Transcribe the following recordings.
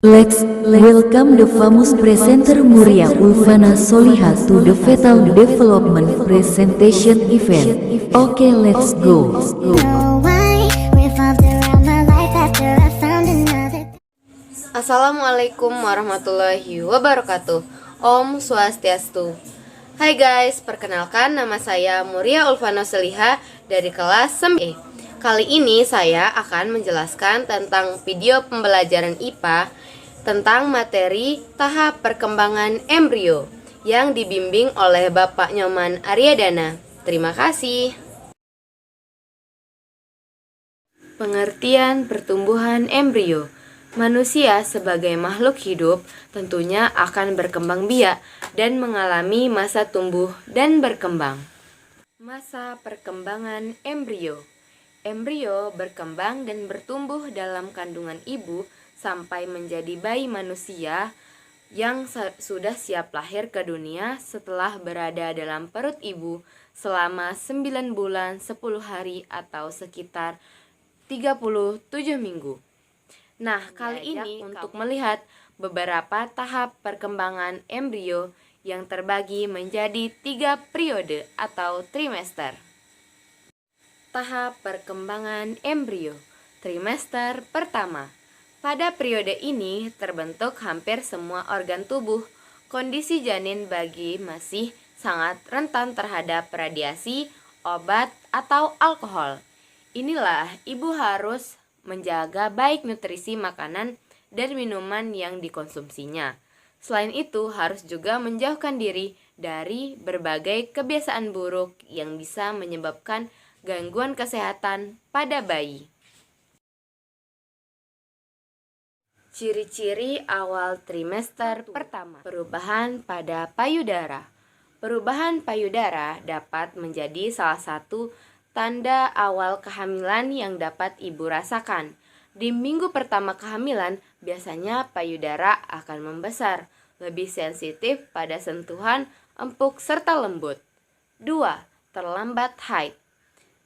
Let's welcome the famous presenter Muria Ulfana Soliha to the Fetal Development Presentation event. Okay, let's go. Assalamualaikum warahmatullahi wabarakatuh. Om Swastiastu. Hai guys, perkenalkan nama saya Muria Ulfana Soliha dari kelas 9E. Kali ini saya akan menjelaskan tentang video pembelajaran IPA tentang materi tahap perkembangan embrio yang dibimbing oleh Bapak Nyoman Aryadana. Terima kasih. Pengertian pertumbuhan embrio. Manusia sebagai makhluk hidup tentunya akan berkembang biak dan mengalami masa tumbuh dan berkembang. Masa perkembangan embrio. Embrio berkembang dan bertumbuh dalam kandungan ibu sampai menjadi bayi manusia yang sudah siap lahir ke dunia setelah berada dalam perut ibu selama 9 bulan 10 hari atau sekitar 37 minggu. Nah, kali ini untuk melihat beberapa tahap perkembangan embrio yang terbagi menjadi 3 periode atau trimester. Tahap perkembangan embrio, trimester pertama. Pada periode ini terbentuk hampir semua organ tubuh. Kondisi janin bagi masih sangat rentan terhadap radiasi, obat, atau alkohol. Inilah ibu harus menjaga baik nutrisi makanan dan minuman yang dikonsumsinya. Selain itu, harus juga menjauhkan diri dari berbagai kebiasaan buruk yang bisa menyebabkan gangguan kesehatan pada bayi. Ciri-ciri awal trimester pertama. Perubahan pada payudara. Perubahan payudara dapat menjadi salah satu tanda awal kehamilan yang dapat ibu rasakan. Di minggu pertama kehamilan, biasanya payudara akan membesar, lebih sensitif pada sentuhan empuk serta lembut. 2. Terlambat haid.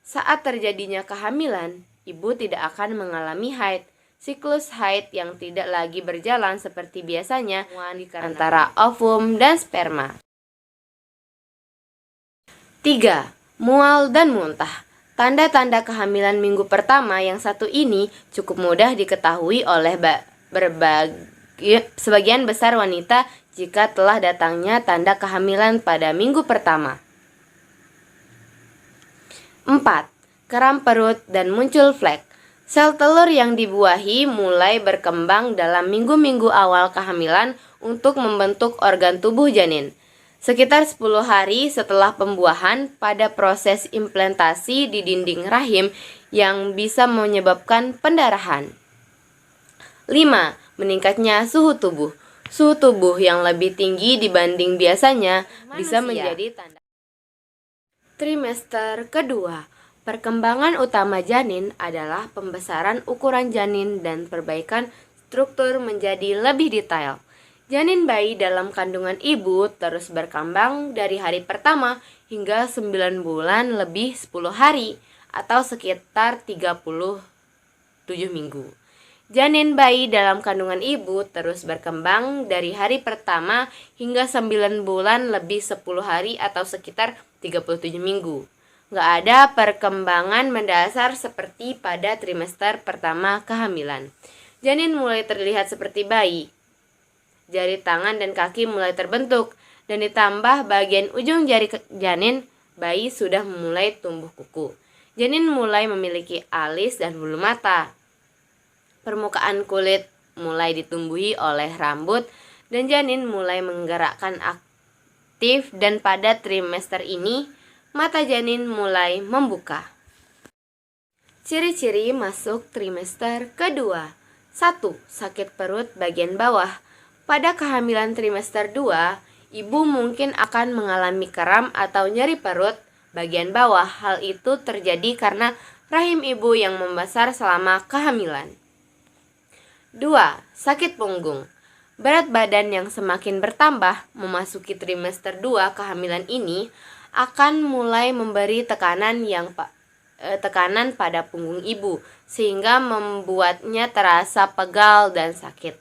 Saat terjadinya kehamilan, ibu tidak akan mengalami haid. Siklus haid yang tidak lagi berjalan seperti biasanya antara ovum dan sperma. 3. Mual dan muntah. Tanda-tanda kehamilan minggu pertama yang satu ini cukup mudah diketahui oleh sebagian besar wanita jika telah datangnya tanda kehamilan pada minggu pertama. 4. Kram perut dan muncul flek. Sel telur yang dibuahi mulai berkembang dalam minggu-minggu awal kehamilan untuk membentuk organ tubuh janin. Sekitar 10 hari setelah pembuahan, pada proses implantasi di dinding rahim yang bisa menyebabkan pendarahan. 5. Meningkatnya suhu tubuh. Suhu tubuh yang lebih tinggi dibanding biasanya bisa menjadi tanda. Trimester kedua. Perkembangan utama janin adalah pembesaran ukuran janin dan perbaikan struktur menjadi lebih detail. Janin bayi dalam kandungan ibu terus berkembang dari hari pertama hingga 9 bulan lebih 10 hari atau sekitar 37 minggu. Janin bayi dalam kandungan ibu terus berkembang dari hari pertama hingga 9 bulan lebih 10 hari atau sekitar 37 minggu. Nggak ada perkembangan mendasar seperti pada trimester pertama kehamilan. Janin mulai terlihat seperti bayi. Jari tangan dan kaki mulai terbentuk, dan ditambah bagian ujung jari janin, bayi sudah mulai tumbuh kuku. Janin mulai memiliki alis dan bulu mata. Permukaan kulit mulai ditumbuhi oleh rambut, dan janin mulai menggerakkan aktif, dan pada trimester ini, mata janin mulai membuka. Ciri-ciri masuk trimester kedua. 1. Sakit perut bagian bawah. Pada kehamilan trimester 2, ibu mungkin akan mengalami kram atau nyeri perut bagian bawah. Hal itu terjadi karena rahim ibu yang membesar selama kehamilan. 2. Sakit punggung. Berat badan yang semakin bertambah memasuki trimester 2 kehamilan ini akan mulai memberi tekanan pada punggung ibu sehingga membuatnya terasa pegal dan sakit.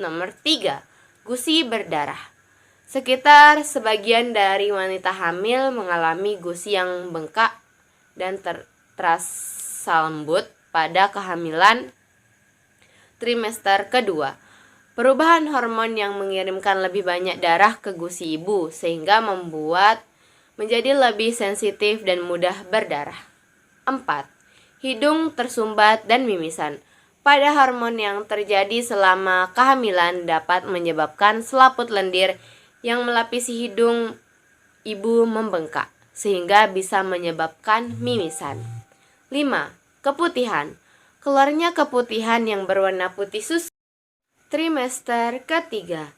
Nomor 3. Gusi berdarah. Sekitar sebagian dari wanita hamil mengalami gusi yang bengkak dan terasa lembut pada kehamilan trimester kedua. Perubahan hormon yang mengirimkan lebih banyak darah ke gusi ibu sehingga membuat menjadi lebih sensitif dan mudah berdarah. 4. Hidung tersumbat dan mimisan. Pada hormon yang terjadi selama kehamilan dapat menyebabkan selaput lendir yang melapisi hidung ibu membengkak, sehingga bisa menyebabkan mimisan. 5. Keputihan. Keluarnya keputihan yang berwarna putih susu. Trimester ketiga.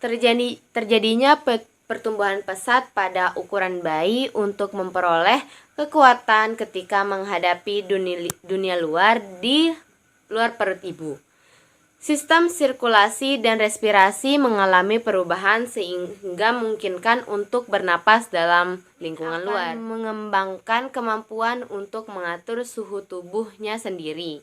Terjadinya pertumbuhan pesat pada ukuran bayi untuk memperoleh kekuatan ketika menghadapi dunia luar di luar perut ibu. Sistem sirkulasi dan respirasi mengalami perubahan sehingga memungkinkan untuk bernapas dalam lingkungan luar. Mengembangkan kemampuan untuk mengatur suhu tubuhnya sendiri.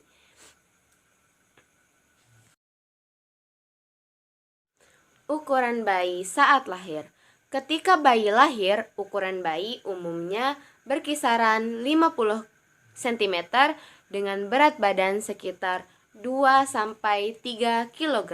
Ukuran bayi saat lahir. Ketika bayi lahir, ukuran bayi umumnya berkisaran 50 cm dengan berat badan sekitar 2-3 kg.